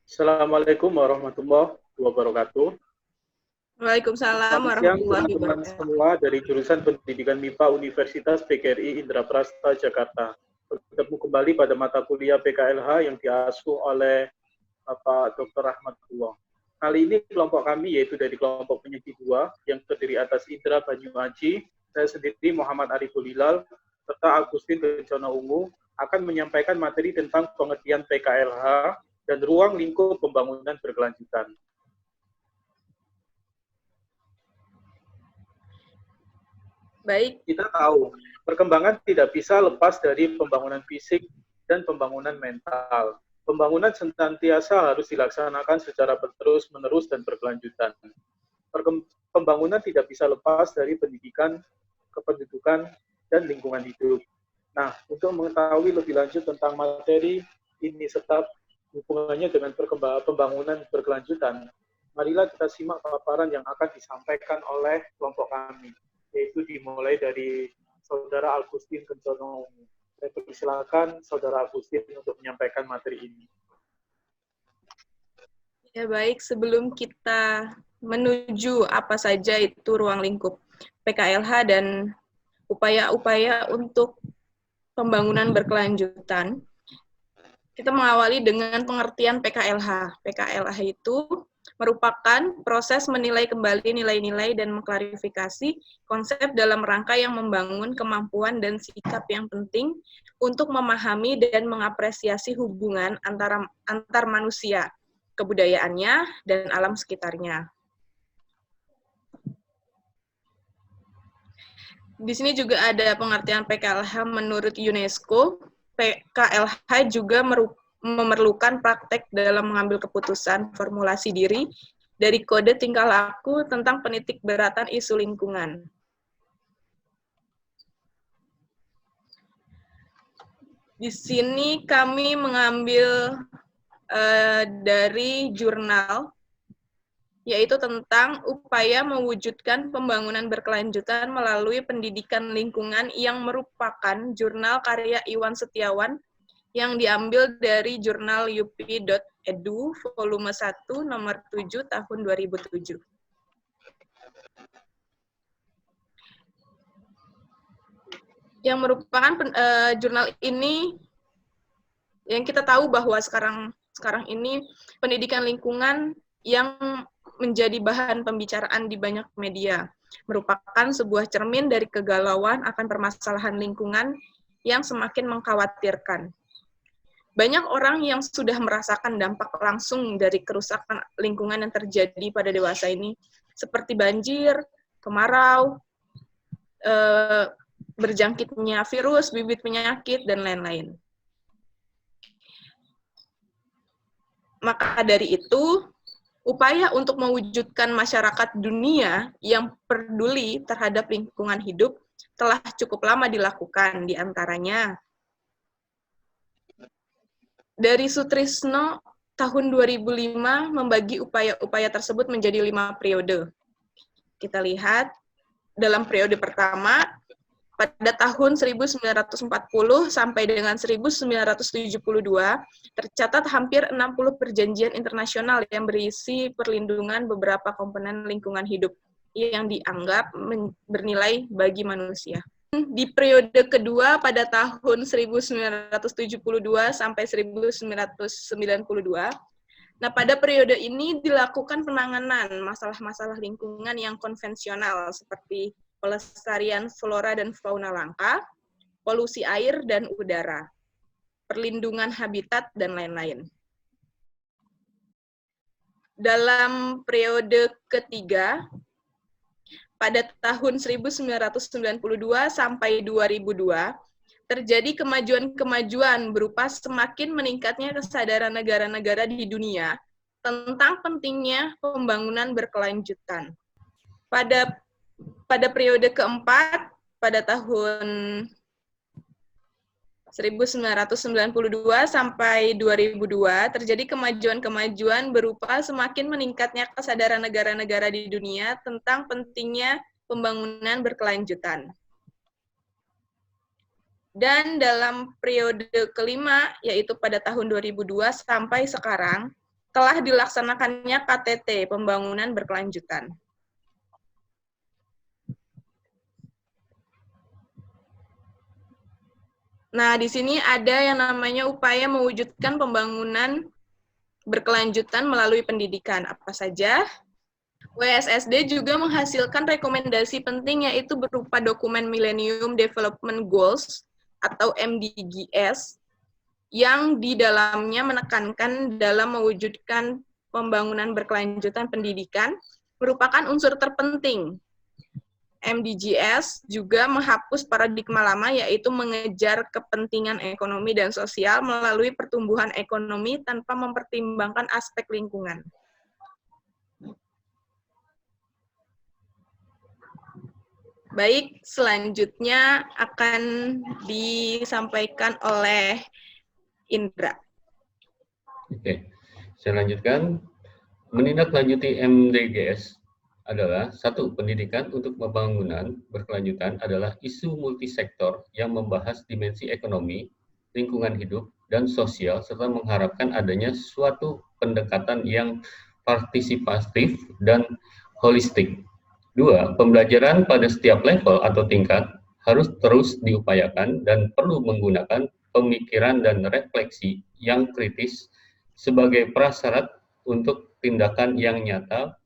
Assalamualaikum warahmatullahi wabarakatuh. Waalaikumsalam Selamat siang warahmatullahi teman-teman wabarakatuh. semua dari jurusan Pendidikan MIPA Universitas PGRI Indraprasta Jakarta. Bertemu kembali pada mata kuliah PKLH yang diasuh oleh Bapak Dr. Rahmatullah. Kali ini kelompok kami yaitu dari kelompok penyeji 2 yang terdiri atas Indra Banyu Aji, saya sendiri Muhammad Ariful Hilal, serta Agustin Bencana Ungu akan menyampaikan materi tentang pengertian PKLH dan ruang lingkup pembangunan berkelanjutan. Baik. Kita tahu, perkembangan tidak bisa lepas dari pembangunan fisik dan pembangunan mental. Pembangunan senantiasa harus dilaksanakan secara terus-menerus dan berkelanjutan. Pembangunan tidak bisa lepas dari pendidikan, kependudukan, dan lingkungan hidup. Nah, untuk mengetahui lebih lanjut tentang materi ini serta hubungannya dengan pembangunan berkelanjutan, marilah kita simak paparan yang akan disampaikan oleh kelompok kami, yaitu dimulai dari Saudara Agustin Kencono. Saya persilakan Saudara Agustin untuk menyampaikan materi ini. Ya baik, sebelum kita menuju apa saja itu ruang lingkup PKLH dan upaya-upaya untuk pembangunan berkelanjutan, kita mengawali dengan pengertian PKLH. PKLH itu merupakan proses menilai kembali nilai-nilai dan mengklarifikasi konsep dalam rangka yang membangun kemampuan dan sikap yang penting untuk memahami dan mengapresiasi hubungan antar manusia, kebudayaannya, dan alam sekitarnya. Di sini juga ada pengertian PKLH menurut UNESCO. PKLH juga memerlukan praktek dalam mengambil keputusan formulasi diri dari kode tingkah laku tentang penitik beratan isu lingkungan. Di sini kami mengambil dari jurnal, yaitu tentang upaya mewujudkan pembangunan berkelanjutan melalui pendidikan lingkungan yang merupakan jurnal karya Iwan Setiawan yang diambil dari jurnal UP.edu volume 1 nomor 7 tahun 2007. Yang merupakan jurnal ini yang kita tahu bahwa sekarang ini pendidikan lingkungan yang menjadi bahan pembicaraan di banyak media, merupakan sebuah cermin dari kegalauan akan permasalahan lingkungan yang semakin mengkhawatirkan. Banyak orang yang sudah merasakan dampak langsung dari kerusakan lingkungan yang terjadi pada dewasa ini, seperti banjir, kemarau, berjangkitnya virus, bibit penyakit, dan lain-lain. Maka dari itu, upaya untuk mewujudkan masyarakat dunia yang peduli terhadap lingkungan hidup telah cukup lama dilakukan, di antaranya dari Sutrisno tahun 2005 membagi upaya-upaya tersebut menjadi 5 periode. Kita lihat dalam periode pertama, pada tahun 1940 sampai dengan 1972, tercatat hampir 60 perjanjian internasional yang berisi perlindungan beberapa komponen lingkungan hidup yang dianggap bernilai bagi manusia. Di periode kedua pada tahun 1972 sampai 1992, nah pada periode ini dilakukan penanganan masalah-masalah lingkungan yang konvensional seperti pelestarian flora dan fauna langka, polusi air dan udara, perlindungan habitat, dan lain-lain. Dalam periode ketiga, pada tahun 1992 sampai 2002, terjadi kemajuan-kemajuan berupa semakin meningkatnya kesadaran negara-negara di dunia tentang pentingnya pembangunan berkelanjutan. Pada periode keempat, pada tahun 1992 sampai 2002, terjadi kemajuan-kemajuan berupa semakin meningkatnya kesadaran negara-negara di dunia tentang pentingnya pembangunan berkelanjutan. Dan dalam periode kelima, yaitu pada tahun 2002 sampai sekarang, telah dilaksanakannya KTT, pembangunan berkelanjutan. Nah, di sini ada yang namanya upaya mewujudkan pembangunan berkelanjutan melalui pendidikan. Apa saja? WSSD juga menghasilkan rekomendasi penting yaitu berupa dokumen Millennium Development Goals atau MDGs yang di dalamnya menekankan dalam mewujudkan pembangunan berkelanjutan pendidikan merupakan unsur terpenting. MDGs juga menghapus paradigma lama yaitu mengejar kepentingan ekonomi dan sosial melalui pertumbuhan ekonomi tanpa mempertimbangkan aspek lingkungan. Baik, selanjutnya akan disampaikan oleh Indra. Oke, saya lanjutkan. Menindaklanjuti MDGs adalah satu, pendidikan untuk pembangunan berkelanjutan adalah isu multisektor yang membahas dimensi ekonomi, lingkungan hidup, dan sosial, serta mengharapkan adanya suatu pendekatan yang partisipatif dan holistik. Dua, pembelajaran pada setiap level atau tingkat harus terus diupayakan dan perlu menggunakan pemikiran dan refleksi yang kritis sebagai prasyarat untuk tindakan yang nyata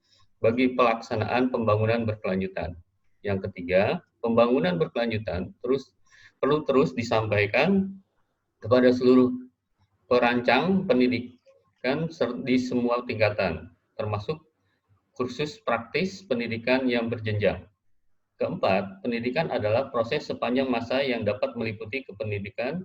bagi pelaksanaan pembangunan berkelanjutan. Yang ketiga, pembangunan berkelanjutan perlu terus disampaikan kepada seluruh perancang pendidikan di semua tingkatan, termasuk kursus praktis pendidikan yang berjenjang. Keempat, pendidikan adalah proses sepanjang masa yang dapat meliputi kependidikan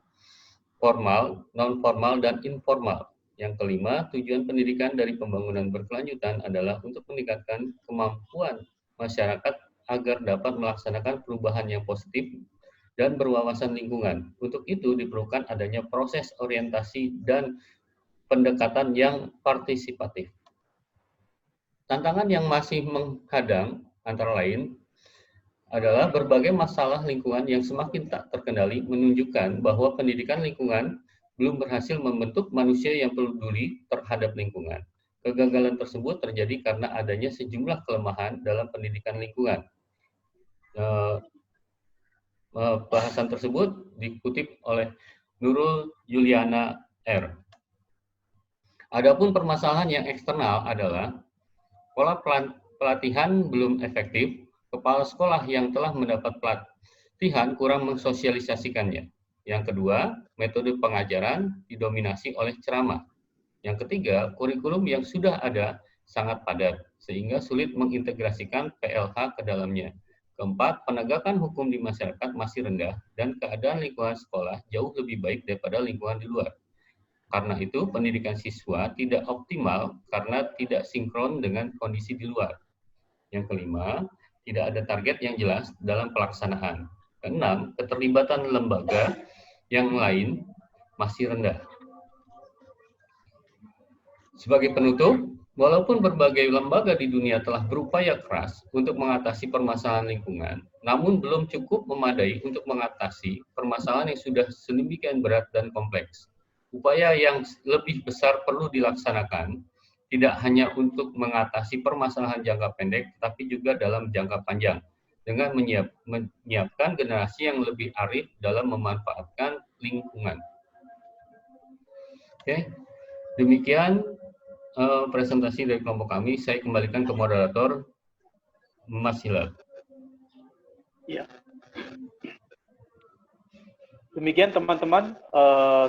formal, non-formal, dan informal. Yang kelima, tujuan pendidikan dari pembangunan berkelanjutan adalah untuk meningkatkan kemampuan masyarakat agar dapat melaksanakan perubahan yang positif dan berwawasan lingkungan. Untuk itu diperlukan adanya proses orientasi dan pendekatan yang partisipatif. Tantangan yang masih menghadang antara lain adalah berbagai masalah lingkungan yang semakin tak terkendali menunjukkan bahwa pendidikan lingkungan belum berhasil membentuk manusia yang peduli terhadap lingkungan. Kegagalan tersebut terjadi karena adanya sejumlah kelemahan dalam pendidikan lingkungan. Bahasan tersebut dikutip oleh Nurul Juliana R. Adapun permasalahan yang eksternal adalah pola pelatihan belum efektif, kepala sekolah yang telah mendapat pelatihan kurang mensosialisasikannya. Yang kedua, metode pengajaran didominasi oleh ceramah. Yang ketiga, kurikulum yang sudah ada sangat padat, sehingga sulit mengintegrasikan PLH ke dalamnya. Keempat, penegakan hukum di masyarakat masih rendah, dan keadaan lingkungan sekolah jauh lebih baik daripada lingkungan di luar. Karena itu, pendidikan siswa tidak optimal karena tidak sinkron dengan kondisi di luar. Yang kelima, tidak ada target yang jelas dalam pelaksanaan. Keenam, keterlibatan lembaga yang lain masih rendah. Sebagai penutup, walaupun berbagai lembaga di dunia telah berupaya keras untuk mengatasi permasalahan lingkungan, namun belum cukup memadai untuk mengatasi permasalahan yang sudah sedemikian berat dan kompleks. Upaya yang lebih besar perlu dilaksanakan, tidak hanya untuk mengatasi permasalahan jangka pendek, tapi juga dalam jangka panjang, dengan menyiapkan generasi yang lebih arif dalam memanfaatkan lingkungan. Oke, demikian presentasi dari kelompok kami. Saya kembalikan ke moderator, Mas Hilal. Ya. Demikian teman-teman,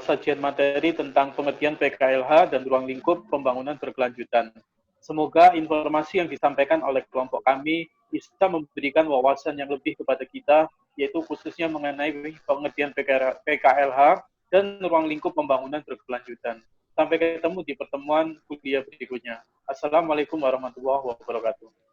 sajian materi tentang pengertian PKLH dan ruang lingkup pembangunan berkelanjutan. Semoga informasi yang disampaikan oleh kelompok kami bisa memberikan wawasan yang lebih kepada kita, yaitu khususnya mengenai pengertian PKLH dan ruang lingkup pembangunan berkelanjutan. Sampai ketemu di pertemuan kuliah berikutnya. Assalamualaikum warahmatullahi wabarakatuh.